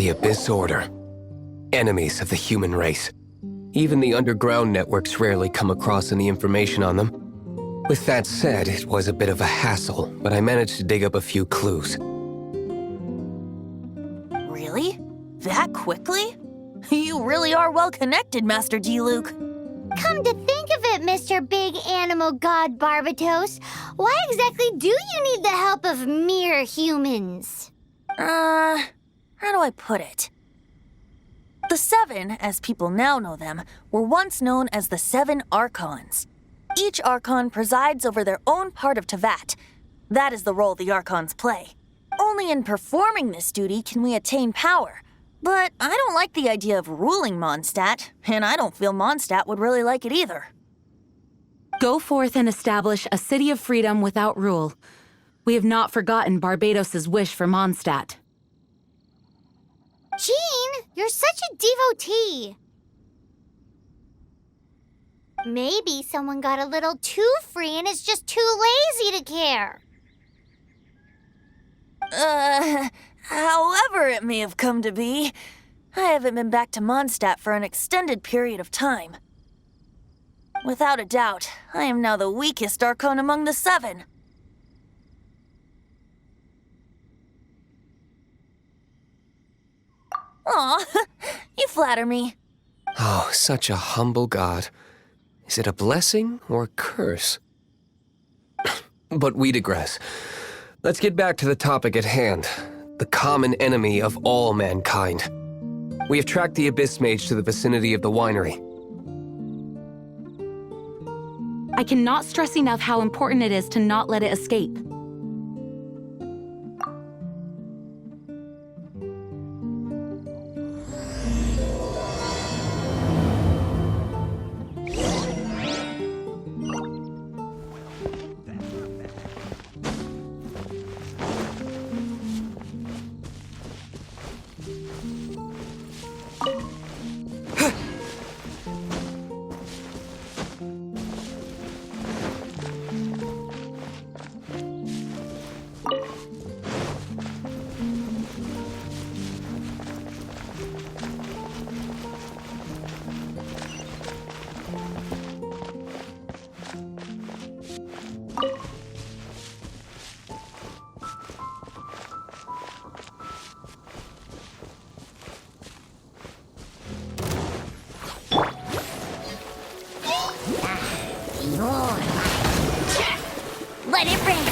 The Abyss Order. Enemies of the human race. Even the underground networks rarely come across any information on them. With that said, it was a bit of a hassle, but I managed to dig up a few clues. Really? That quickly? You really are well connected, Master G-Luke. Come to think of it, Mr. Big Animal God Barbatos, why exactly do you need the help of mere humans? How do I put it? The Seven, as people now know them, were once known as the Seven Archons. Each Archon presides over their own part of Teyvat. That is the role the Archons play. Only in performing this duty can we attain power. But I don't like the idea of ruling Mondstadt, and I don't feel Mondstadt would really like it either. Go forth and establish a city of freedom without rule. We have not forgotten Barbatos' wish for Mondstadt. Jean, you're such a devotee. Maybe someone got a little too free and is just too lazy to care. However it may have come to be, I haven't been back to Mondstadt for an extended period of time. Without a doubt, I am now the weakest Archon among the Seven. Aw, you flatter me. Oh, such a humble god. Is it a blessing or a curse? But we digress. Let's get back to the topic at hand. The common enemy of all mankind. We have tracked the Abyss Mage to the vicinity of the winery. I cannot stress enough how important it is to not let it escape. Let it rain.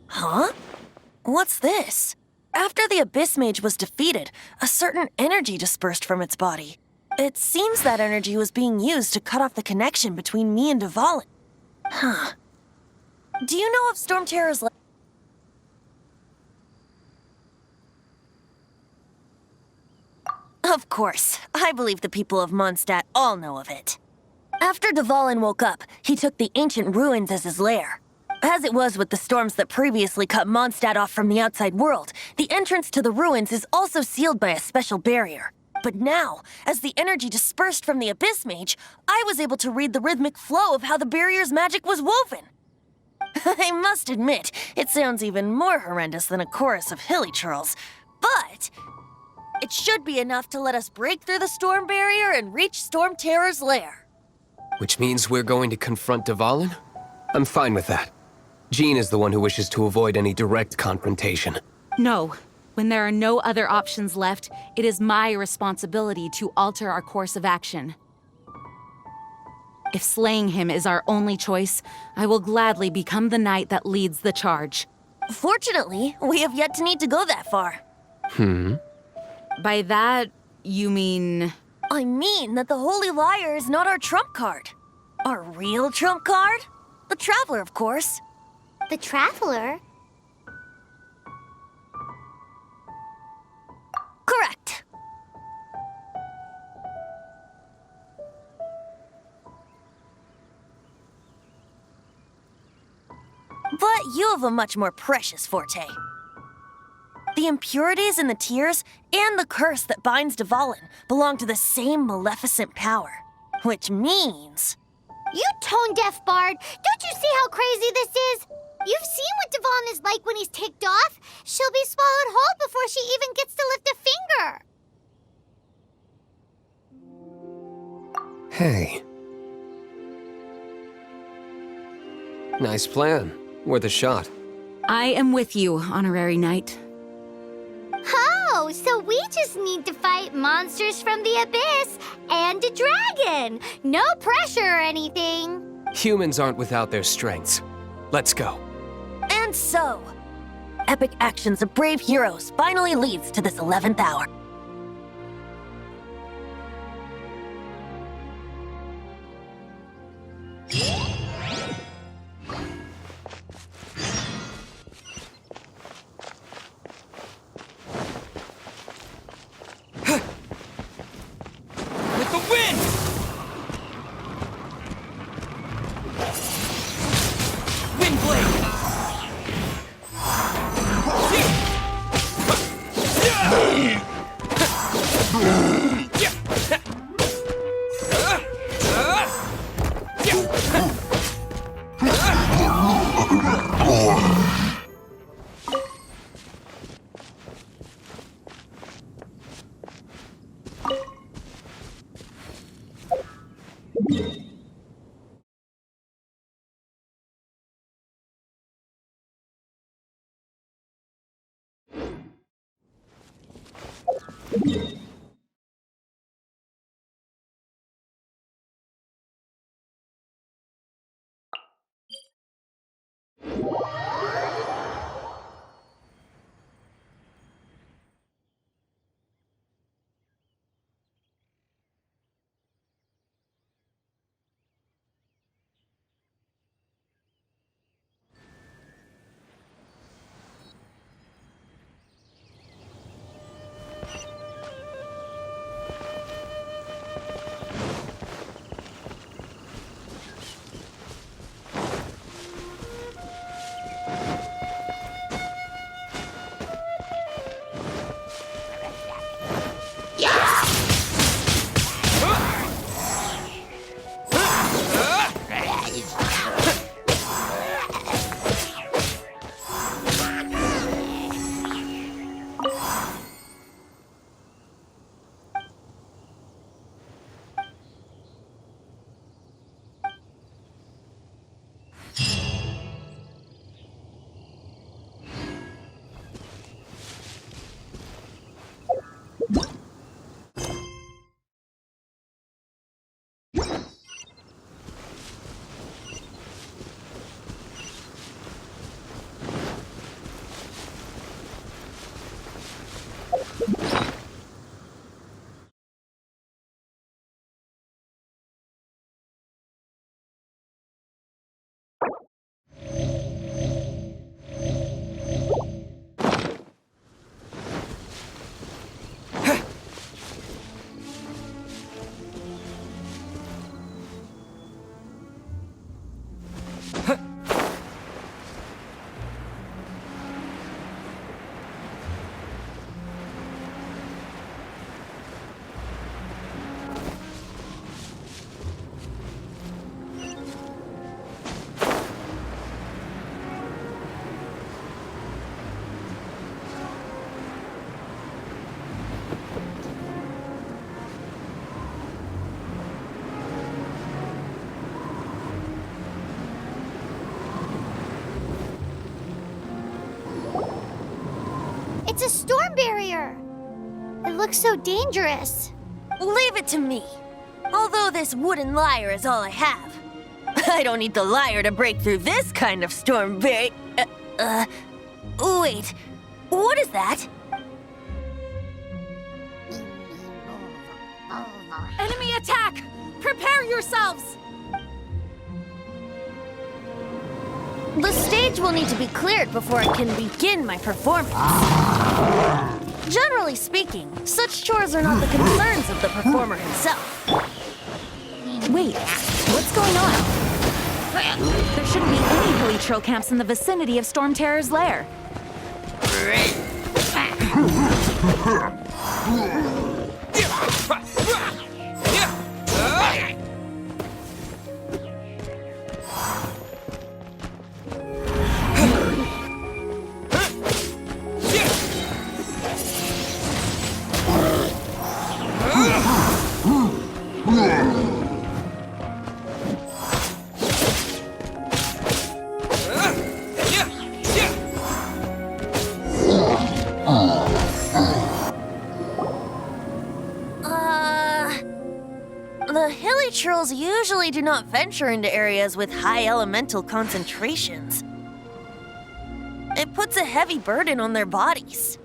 Huh? What's this? After the Abyss Mage was defeated, a certain energy dispersed from its body. It seems that energy was being used to cut off the connection between me and Dvalin. Huh. Do you know of Storm Terror's Of course. I believe the people of Mondstadt all know of it. After Dvalin woke up, he took the ancient ruins as his lair. As it was with the storms that previously cut Mondstadt off from the outside world, the entrance to the ruins is also sealed by a special barrier. But now, as the energy dispersed from the Abyss Mage, I was able to read the rhythmic flow of how the barrier's magic was woven. I must admit, it sounds even more horrendous than a chorus of hilly churls, but it should be enough to let us break through the storm barrier and reach Storm Terror's lair. Which means we're going to confront Dvalin? I'm fine with that. Jean is the one who wishes to avoid any direct confrontation. No. When there are no other options left, it is my responsibility to alter our course of action. If slaying him is our only choice, I will gladly become the knight that leads the charge. Fortunately, we have yet to need to go that far. By that, you mean... I mean that the Holy Liar is not our trump card. Our real trump card? The Traveler, of course. The Traveler? But you have a much more precious forte. The impurities in the tears and the curse that binds Dvalin belong to the same maleficent power. Which means... You tone-deaf bard! Don't you see how crazy this is? You've seen what Dvalin is like when he's ticked off. She'll be swallowed whole before she even gets to lift a finger. Hey. Nice plan. Worth a shot. I am with you, Honorary Knight. Oh, so we just need to fight monsters from the abyss and a dragon. No pressure or anything. Humans aren't without their strengths. Let's go. And so, epic actions of brave heroes finally leads to this 11th hour. With the wind! Wind blade! It's a storm barrier. It looks so dangerous. Leave it to me. Although this wooden lyre is all I have. I don't need the lyre to break through this kind of storm wait, what is that? Enemy attack! Prepare yourselves! The stage will need to be cleared before I can begin my performance. Generally speaking, such chores are not the concerns of the performer himself. Wait, what's going on? There shouldn't be any hilly troll camps in the vicinity of Storm Terror's lair. The hilly trolls usually do not venture into areas with high elemental concentrations. It puts a heavy burden on their bodies.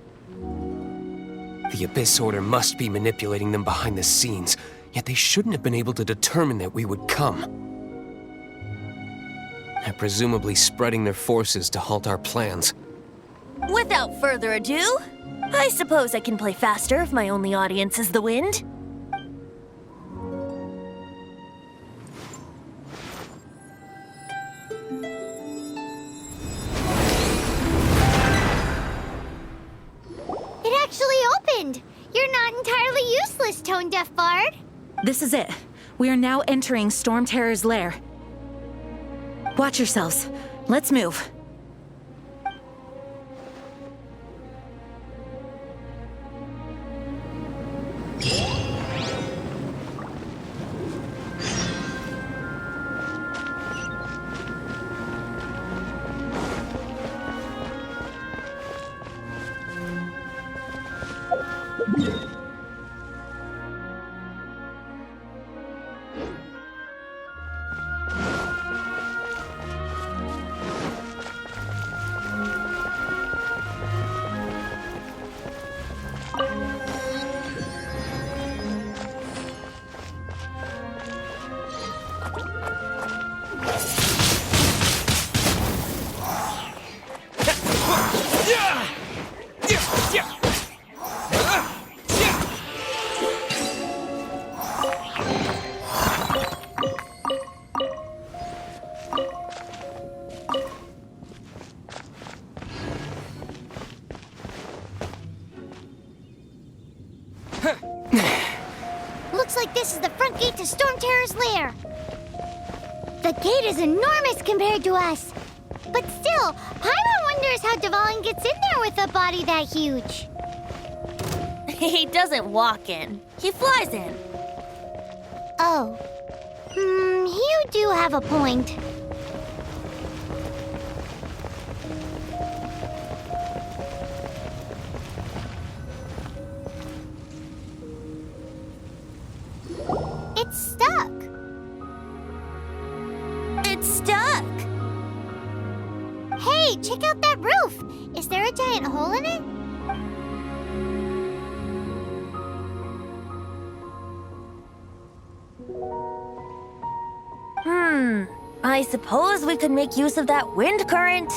The Abyss Order must be manipulating them behind the scenes, yet they shouldn't have been able to determine that we would come. They're presumably spreading their forces to halt our plans. Without further ado, I suppose I can play faster if my only audience is the wind. It actually opened! You're not entirely useless, Tone Deaf Bard. This is it. We are now entering Storm Terror's lair. Watch yourselves. Let's move. Looks like this is the front gate to Storm Terror's lair. The gate is enormous compared to us. But still, Paimon wonders how Dvalin gets in there with a body that huge. He doesn't walk in. He flies in. Oh. You do have a point. It's stuck. It's stuck. Hey, check out that roof. Is there a giant hole in it? I suppose we could make use of that wind current.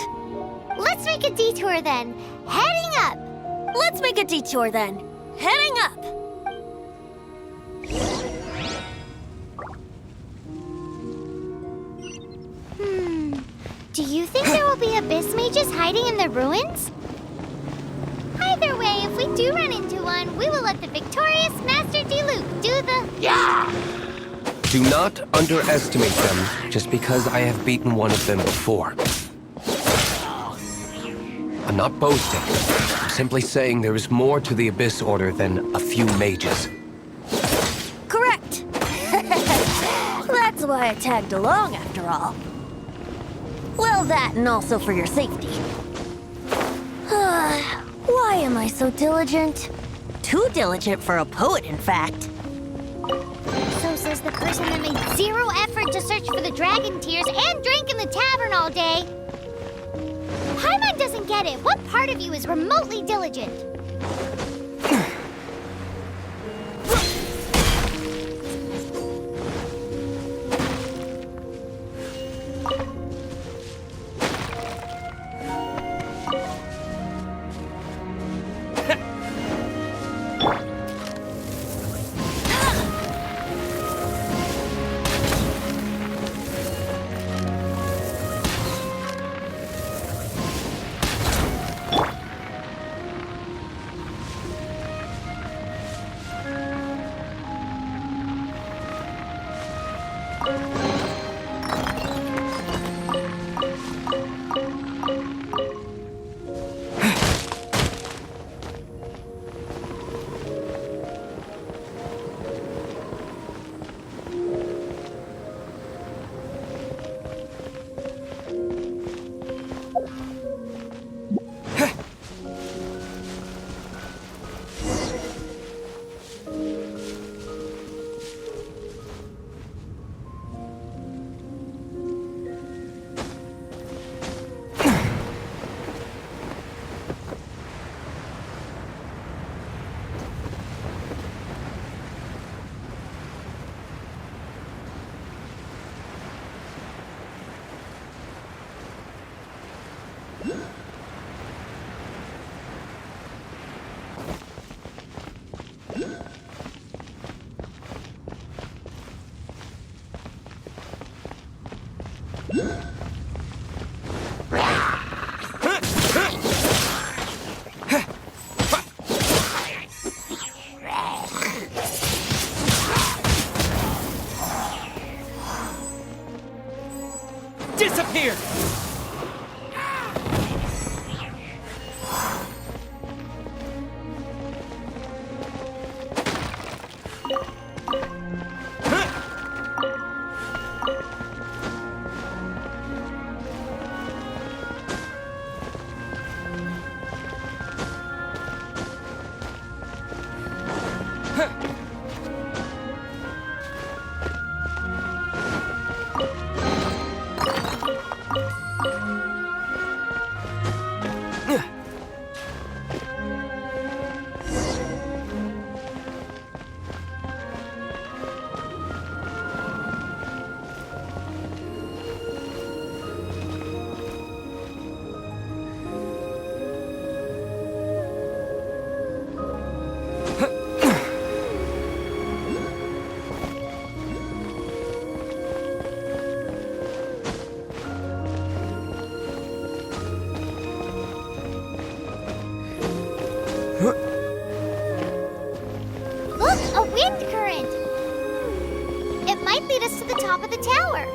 Let's make a detour then. Heading up. Let's make a detour then. Heading up. Do you think there will be abyss mages hiding in the ruins? Either way, if we do run into one, we will let the victorious Master D-Luke do the... Yeah! Do not underestimate them just because I have beaten one of them before. I'm not boasting. I'm simply saying there is more to the Abyss Order than a few mages. Correct. That's why I tagged along after all. Well, that and also for your safety. Why am I so diligent? Too diligent for a poet, in fact. So says the person that made zero effort to search for the dragon tears and drank in the tavern all day. Paimon doesn't get it. What part of you is remotely diligent? Disappear! Look, a wind current! It might lead us to the top of the tower.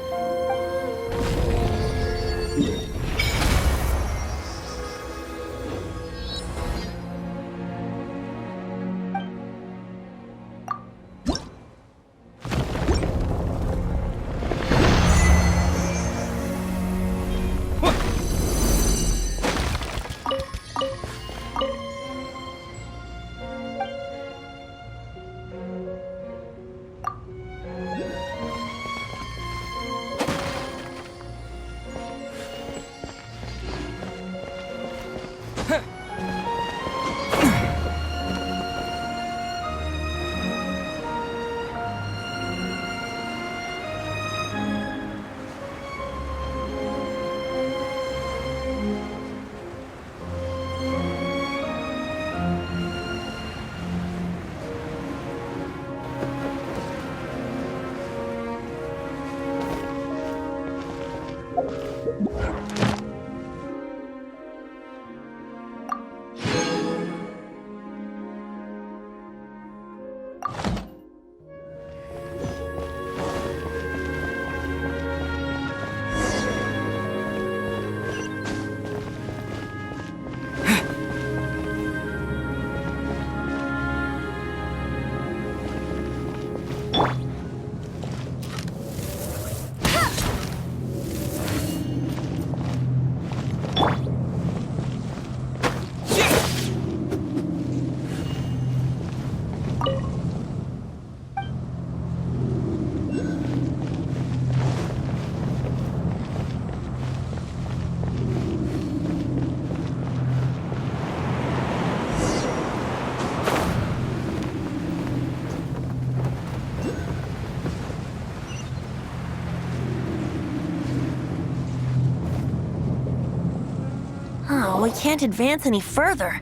Oh, we can't advance any further.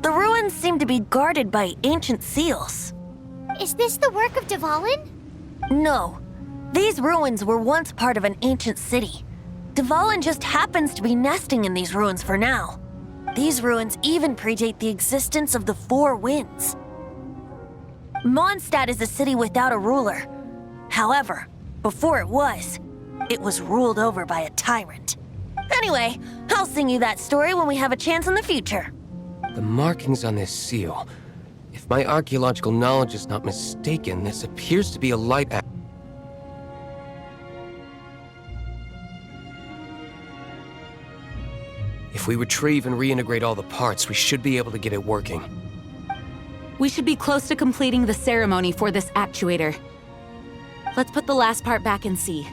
The ruins seem to be guarded by ancient seals. Is this the work of Dvalin? No. These ruins were once part of an ancient city. Dvalin just happens to be nesting in these ruins for now. These ruins even predate the existence of the Four Winds. Mondstadt is a city without a ruler. However, before it was ruled over by a tyrant. Anyway, I'll sing you that story when we have a chance in the future. The markings on this seal. If my archaeological knowledge is not mistaken, this appears to be a light. If we retrieve and reintegrate all the parts, we should be able to get it working. We should be close to completing the ceremony for this actuator. Let's put the last part back and see.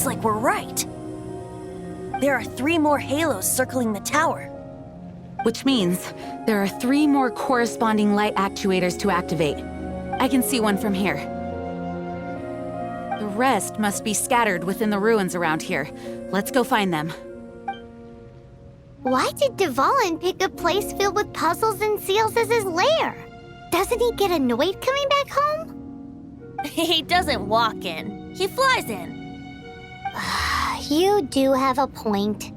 looks like we're right. There are 3 more halos circling the tower. Which means there are 3 more corresponding light actuators to activate. I can see one from here. The rest must be scattered within the ruins around here. Let's go find them. Why did Dvalin pick a place filled with puzzles and seals as his lair? Doesn't he get annoyed coming back home? He doesn't walk in. He flies in. You do have a point.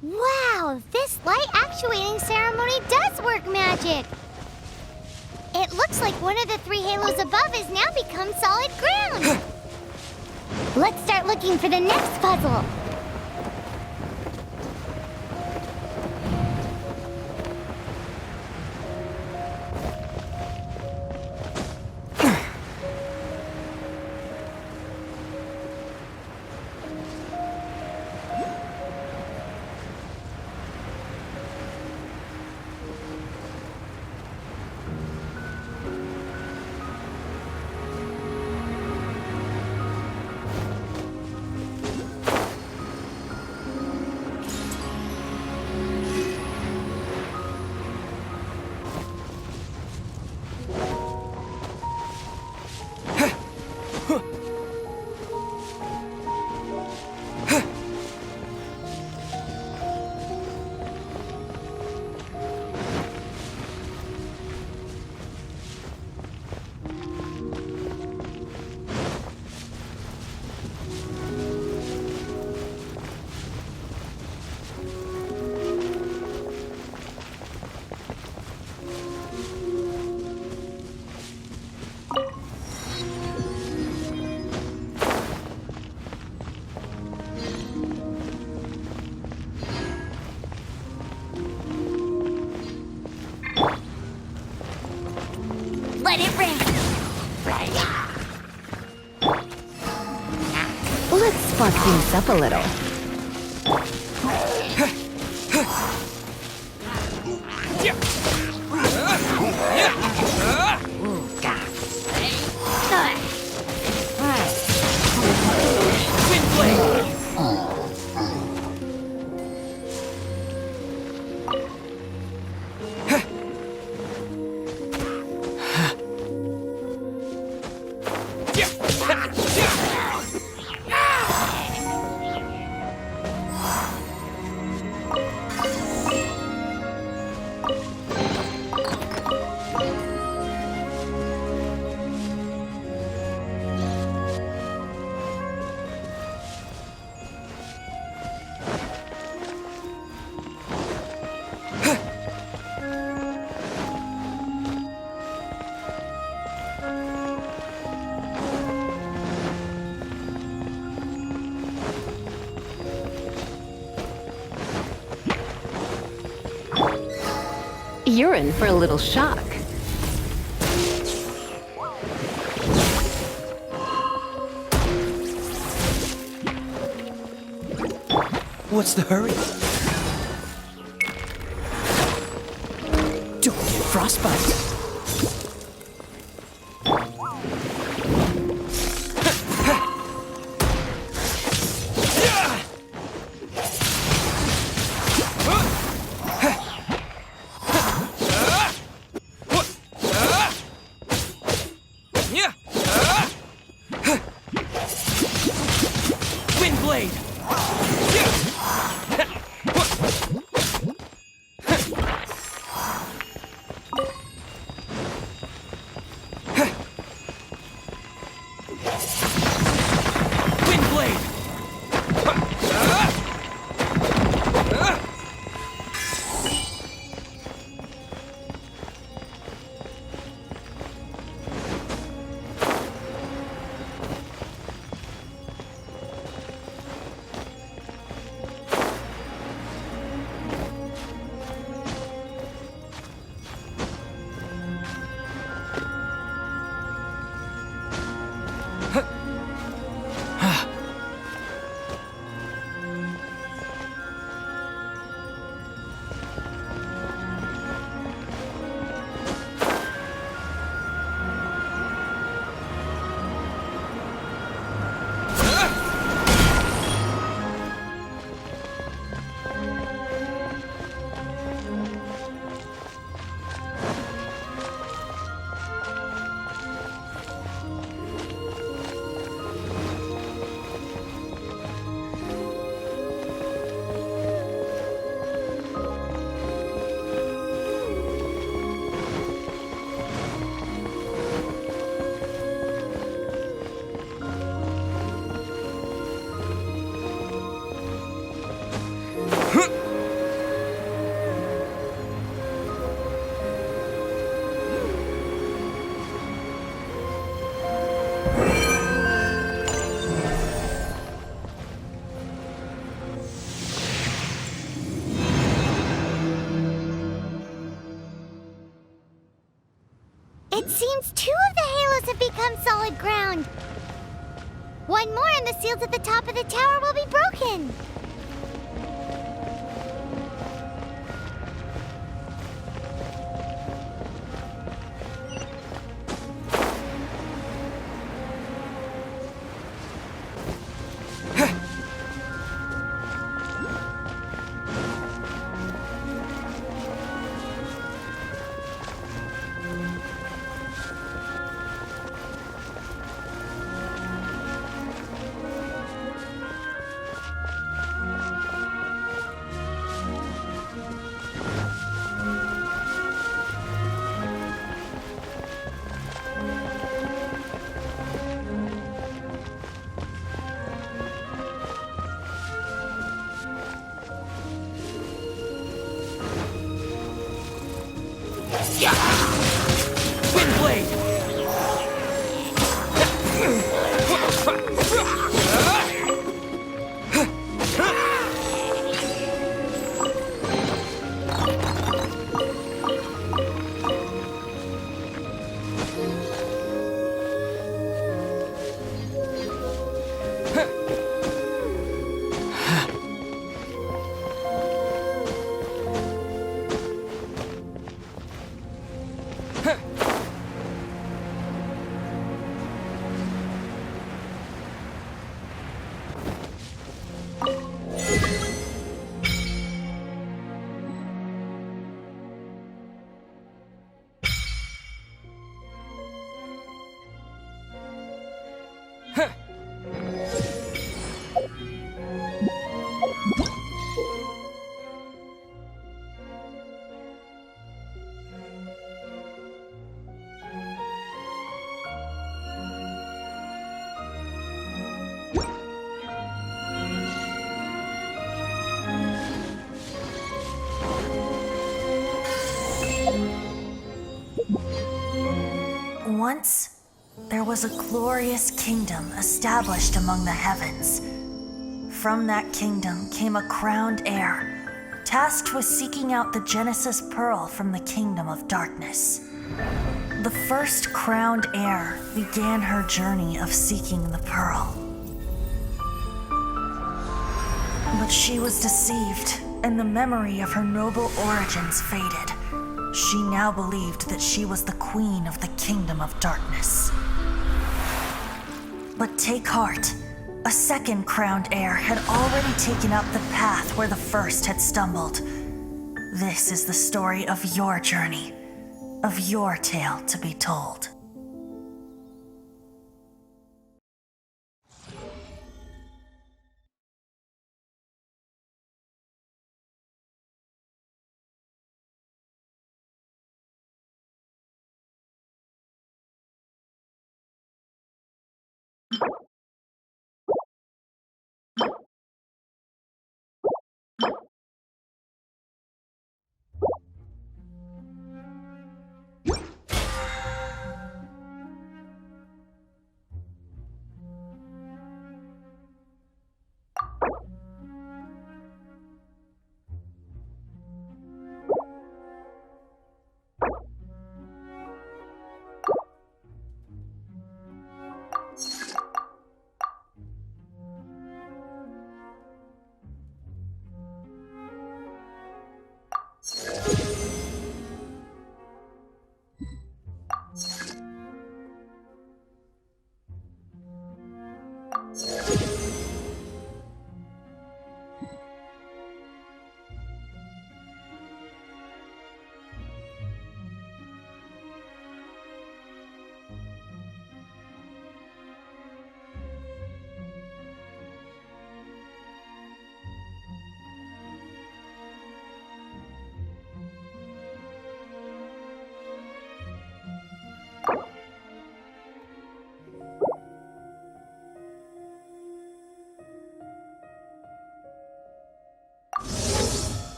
Wow, this light actuating ceremony does work magic! It looks like one of the 3 halos above has now become solid ground! Let's start looking for the next puzzle! Let it rain! Let's spark things up a little. You're in for a little shock. What's the hurry? Don't get frostbite. Wind blade. Wind blade. It seems 2 of the halos have become solid ground. One more and the seals at the top of the tower will be broken. Wind blade. Once, there was a glorious kingdom established among the heavens. From that kingdom came a crowned heir, tasked with seeking out the Genesis Pearl from the Kingdom of Darkness. The first crowned heir began her journey of seeking the Pearl. But she was deceived, and the memory of her noble origins faded. She now believed that she was the queen of the Kingdom of Darkness. But take heart. A second crowned heir had already taken up the path where the first had stumbled. This is the story of your journey, of your tale to be told.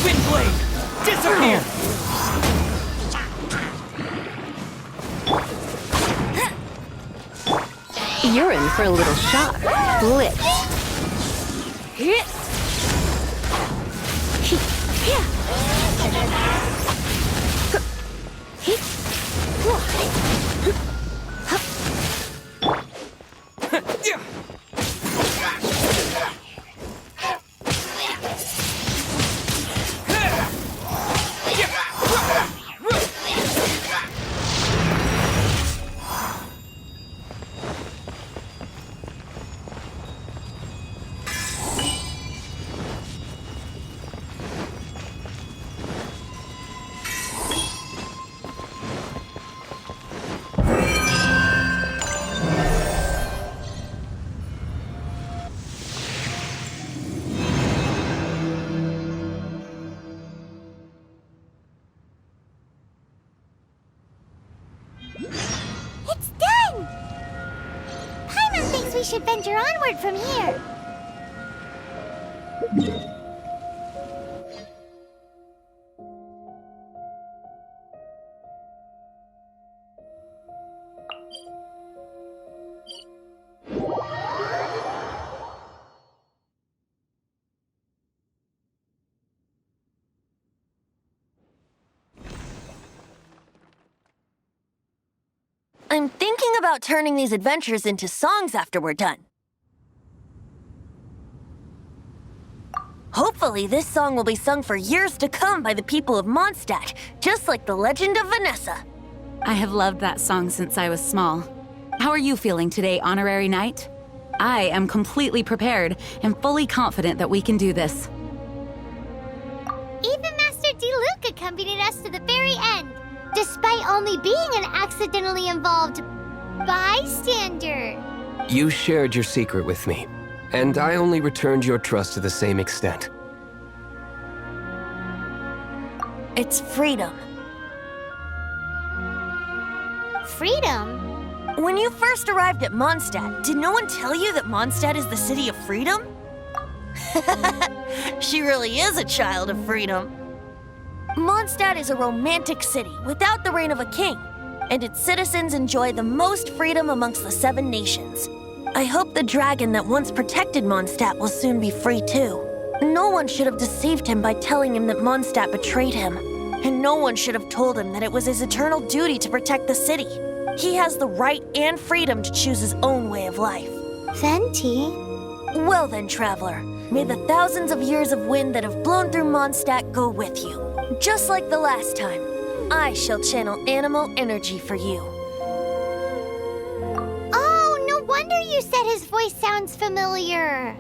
Wind blade! Disappear! You're in for a little shock. Blitz. we should venture onward from here. I'm thinking about turning these adventures into songs after we're done. Hopefully, this song will be sung for years to come by the people of Mondstadt, just like the legend of Vanessa. I have loved that song since I was small. How are you feeling today, Honorary Knight? I am completely prepared and fully confident that we can do this. Even Master D-Luke accompanied us to the very end, despite only being an accidentally involved bystander. You shared your secret with me, and I only returned your trust to the same extent. It's freedom. Freedom? When you first arrived at Mondstadt, did no one tell you that Mondstadt is the city of freedom? She really is a child of freedom. Mondstadt is a romantic city without the reign of a king, and its citizens enjoy the most freedom amongst the 7 nations. I hope the dragon that once protected Mondstadt will soon be free too. No one should have deceived him by telling him that Mondstadt betrayed him, and no one should have told him that it was his eternal duty to protect the city. He has the right and freedom to choose his own way of life. Venti? Well then, traveler, may the thousands of years of wind that have blown through Mondstadt go with you. Just like the last time, I shall channel animal energy for you. Oh, no wonder you said his voice sounds familiar.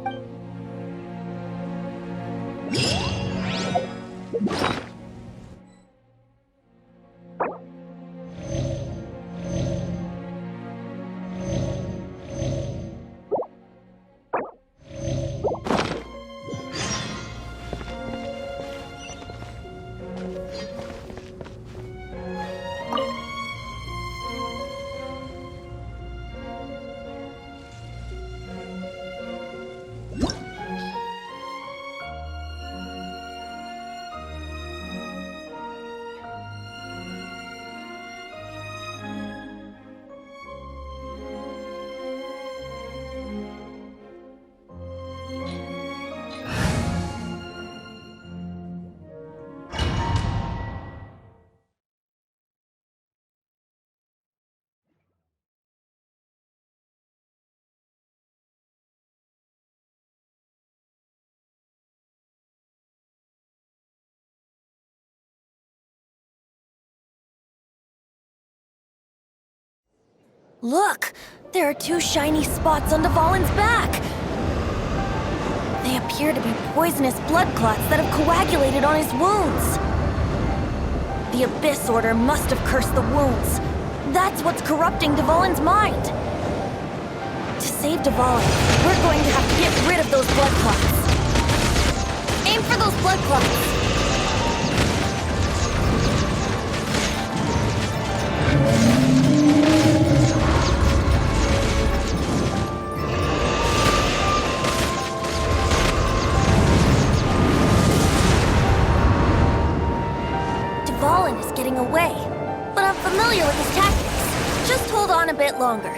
Look! There are 2 shiny spots on Dvalin's back! They appear to be poisonous blood clots that have coagulated on his wounds. The Abyss Order must have cursed the wounds. That's what's corrupting Dvalin's mind. To save Dvalin, we're going to have to get rid of those blood clots. Aim for those blood clots! Dvalin is getting away, but I'm familiar with his tactics. Just hold on a bit longer.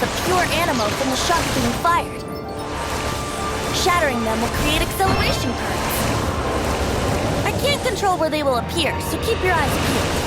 The pure animal from the shots being fired. Shattering them will create acceleration currents. I can't control where they will appear, so keep your eyes peeled.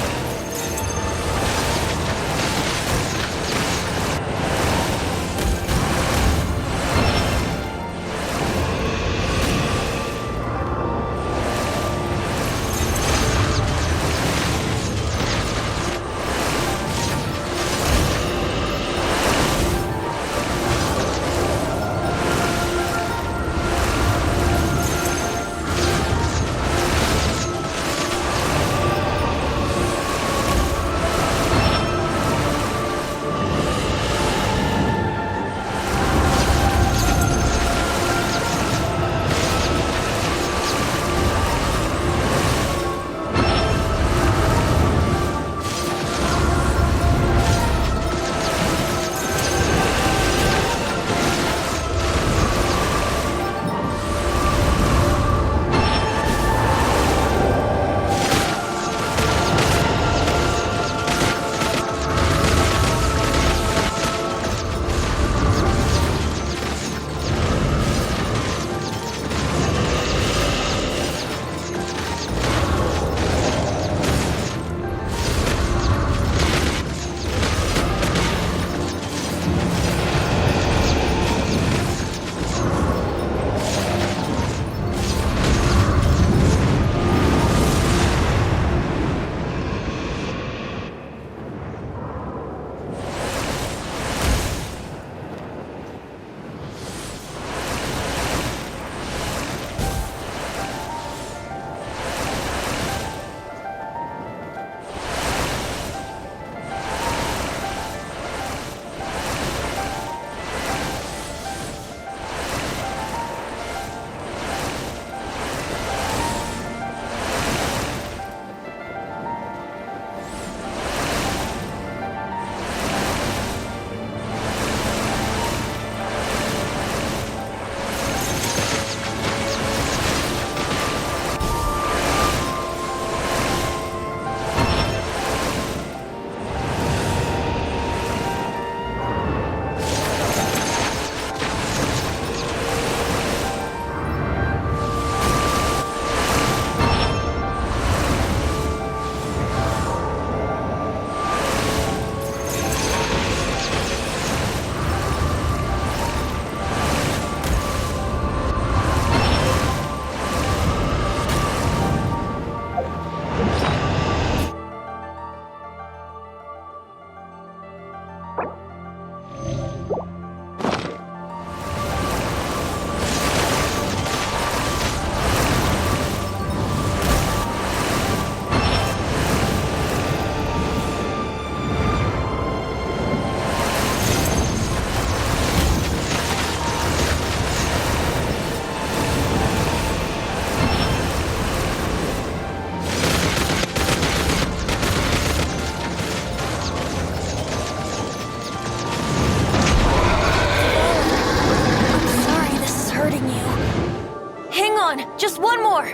on, just one more.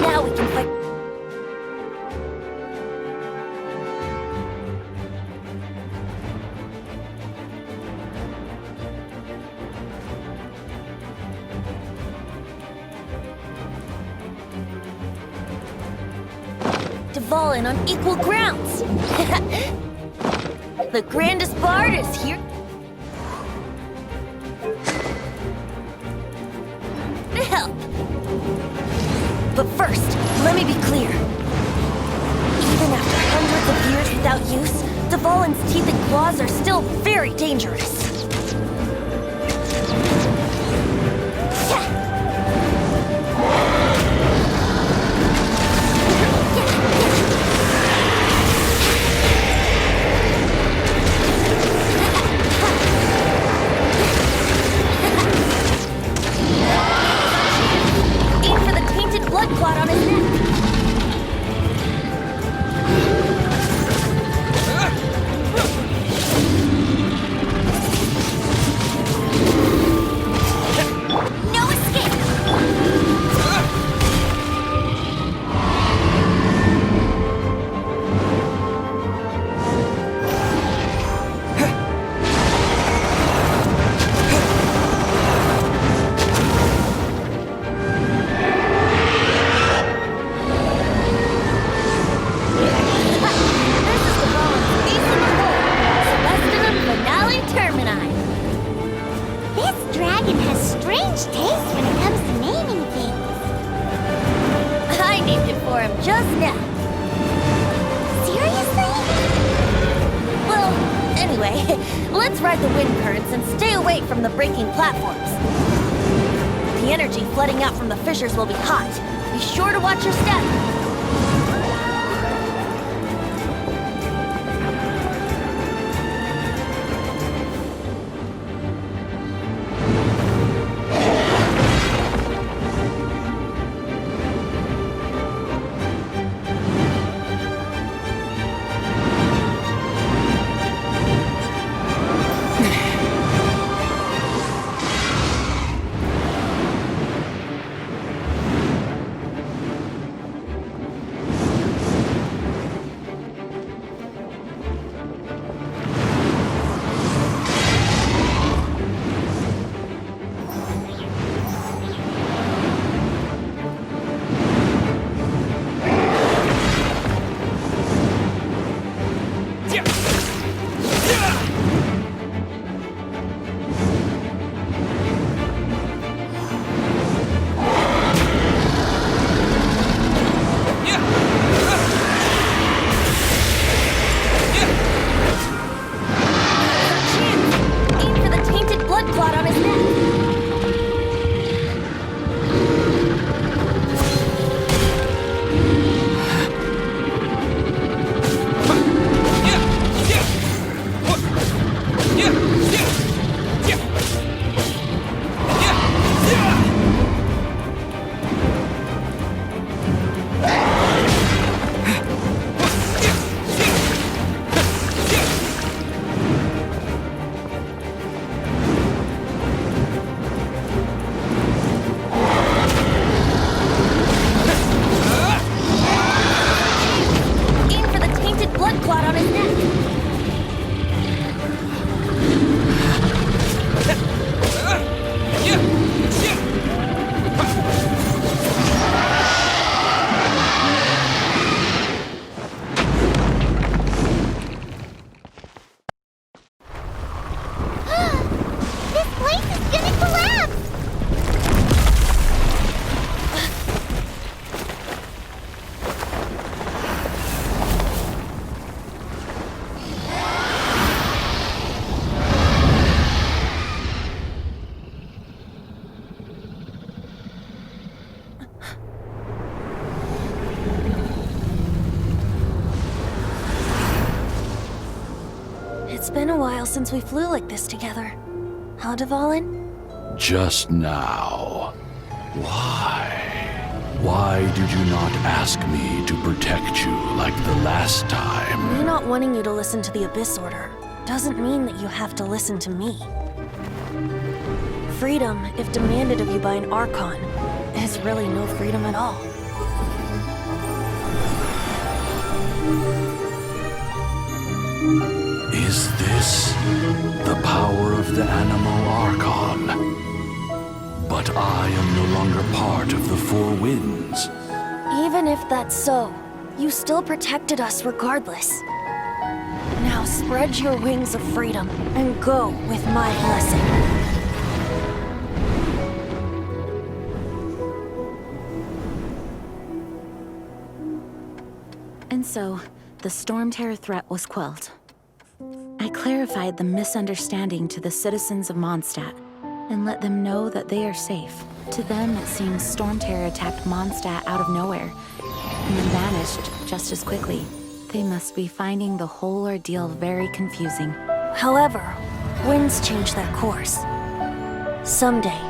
Now we can fight. Dvalin on equal grounds. The grandest bard is here to help. But first, let me be clear. Even after hundreds of years without use, Dvalin's teeth and claws are still very dangerous. Aim for the tainted blood clot on his neck. No escape! This is the Dvalin's ace in the hole. Celestinum Finale Termini. This dragon has strange taste when it comes to naming things. I named it for him just now. Seriously? Well, anyway, let's ride the wind currents and stay away from the breaking platforms. The energy flooding out from the fissures will be hot. Be sure to watch your step. been a while since we flew like this together. Huh, Dvalin? Just now. Why? Why did you not ask me to protect you like the last time? Me not wanting you to listen to the Abyss Order doesn't mean that you have to listen to me. Freedom, if demanded of you by an Archon, is really no freedom at all. Is this the power of the Animal Archon? But I am no longer part of the Four Winds. Even if that's so, you still protected us regardless. Now spread your wings of freedom and go with my blessing. And so, the Storm Terror threat was quelled. I clarified the misunderstanding to the citizens of Mondstadt and let them know that they are safe. To them, it seems Storm Terror attacked Mondstadt out of nowhere and then vanished just as quickly. They must be finding the whole ordeal very confusing. However, winds change their course. Someday,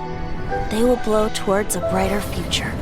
they will blow towards a brighter future.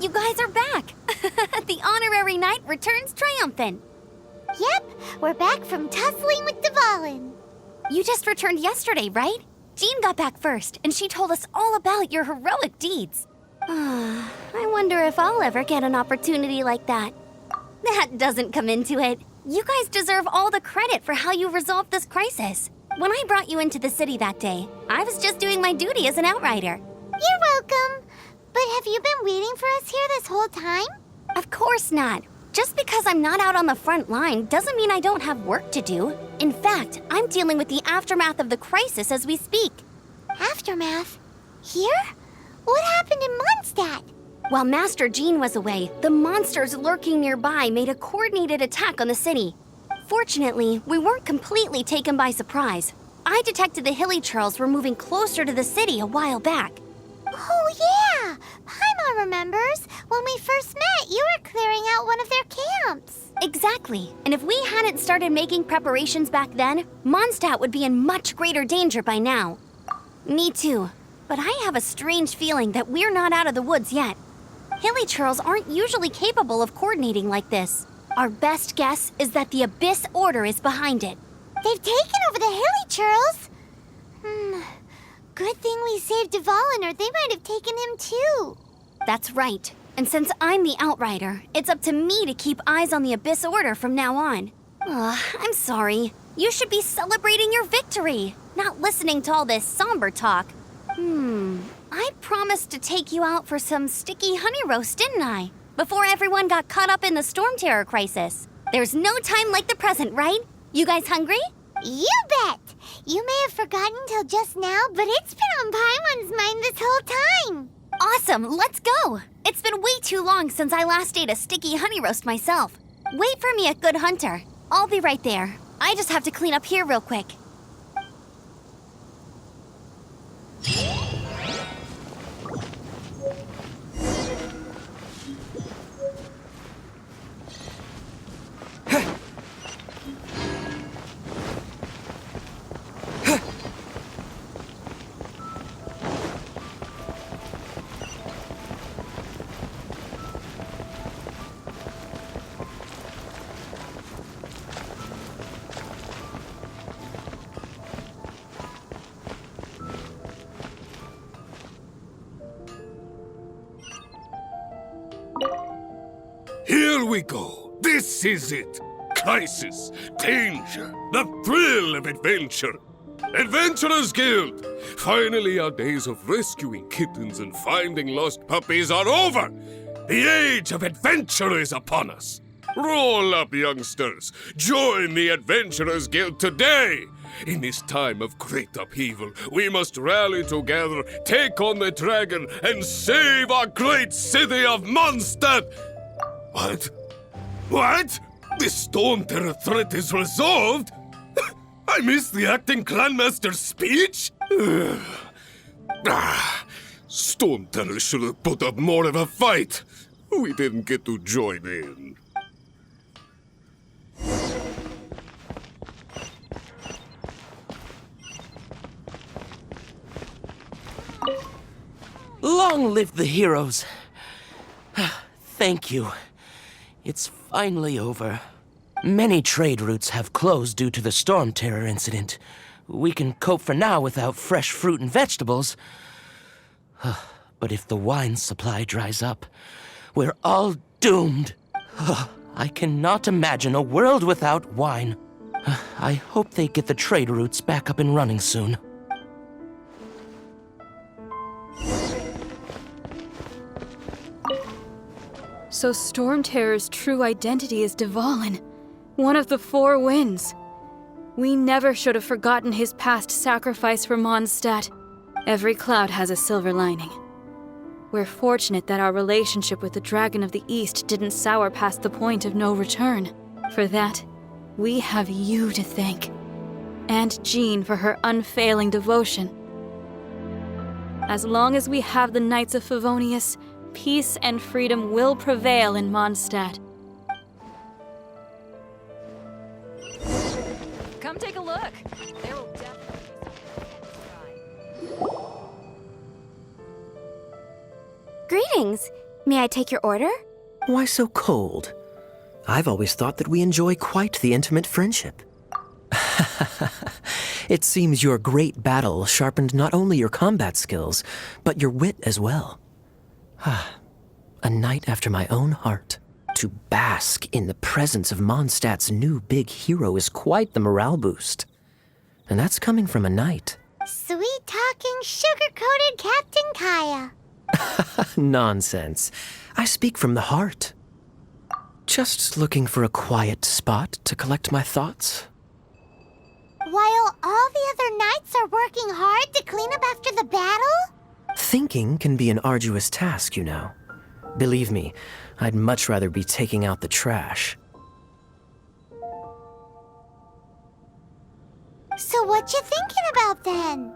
You guys are back! The honorary knight returns triumphant. Yep, we're back from tussling with Dvalin. You just returned yesterday, right? Jean got back first, and she told us all about your heroic deeds. I wonder if I'll ever get an opportunity like that. That doesn't come into it. You guys deserve all the credit for how you resolved this crisis. When I brought you into the city that day, I was just doing my duty as an outrider. You're welcome. But have you been waiting for us here this whole time? Of course not. Just because I'm not out on the front line doesn't mean I don't have work to do. In fact, I'm dealing with the aftermath of the crisis as we speak. Aftermath? Here? What happened in Mondstadt? While Master Jean was away, the monsters lurking nearby made a coordinated attack on the city. Fortunately, we weren't completely taken by surprise. I detected the Hilly Churls were moving closer to the city a while back. Oh, yeah! Paimon remembers. When we first met, you were clearing out one of their camps. Exactly. And if we hadn't started making preparations back then, Mondstadt would be in much greater danger by now. Me too. But I have a strange feeling that we're not out of the woods yet. Hilly Churls aren't usually capable of coordinating like this. Our best guess is that the Abyss Order is behind it. They've taken over the Hilly Churls? Good thing we saved Dvalin, or they might have taken him too. That's right. And since I'm the Outrider, it's up to me to keep eyes on the Abyss Order from now on. I'm sorry. You should be celebrating your victory, not listening to all this somber talk. I promised to take you out for some sticky honey roast, didn't I? Before everyone got caught up in the Storm Terror crisis. There's no time like the present, right? You guys hungry? You bet! You may have forgotten till just now, but it's been on Paimon's mind this whole time. Awesome, let's go! It's been way too long since I last ate a sticky honey roast myself. Wait for me at Good Hunter. I'll be right there. I just have to clean up here real quick. Here we go. This is it. Crisis, danger, the thrill of adventure. Adventurers Guild! Finally, our days of rescuing kittens and finding lost puppies are over! The age of adventure is upon us! Roll up, youngsters! Join the Adventurers Guild today! In this time of great upheaval, we must rally together, take on the dragon, and save our great city of Mondstadt! What? What? The Storm Terror threat is resolved? I missed the acting clanmaster's speech? Storm Terror should have put up more of a fight. We didn't get to join in. Long live the heroes. Thank you. It's finally over. Many trade routes have closed due to the Storm Terror incident. We can cope for now without fresh fruit and vegetables. But if the wine supply dries up, we're all doomed. I cannot imagine a world without wine. I hope they get the trade routes back up and running soon. So Storm Terror's true identity is Dvalin, one of the Four Winds. We never should have forgotten his past sacrifice for Mondstadt. Every cloud has a silver lining. We're fortunate that our relationship with the Dragon of the East didn't sour past the point of no return. For that, we have you to thank. And Jean for her unfailing devotion. As long as we have the Knights of Favonius, peace and freedom will prevail in Mondstadt. Come take a look. There will definitely be some. Greetings. May I take your order? Why so cold? I've always thought that we enjoy quite the intimate friendship. It seems your great battle sharpened not only your combat skills, but your wit as well. A knight after my own heart. To bask in the presence of Mondstadt's new big hero is quite the morale boost. And that's coming from a knight. Sweet-talking, sugar-coated Captain Kaya. Nonsense. I speak from the heart. Just looking for a quiet spot to collect my thoughts. While all the other knights are working hard to clean up after the battle? Thinking can be an arduous task, you know. Believe me, I'd much rather be taking out the trash. So what you thinking about then?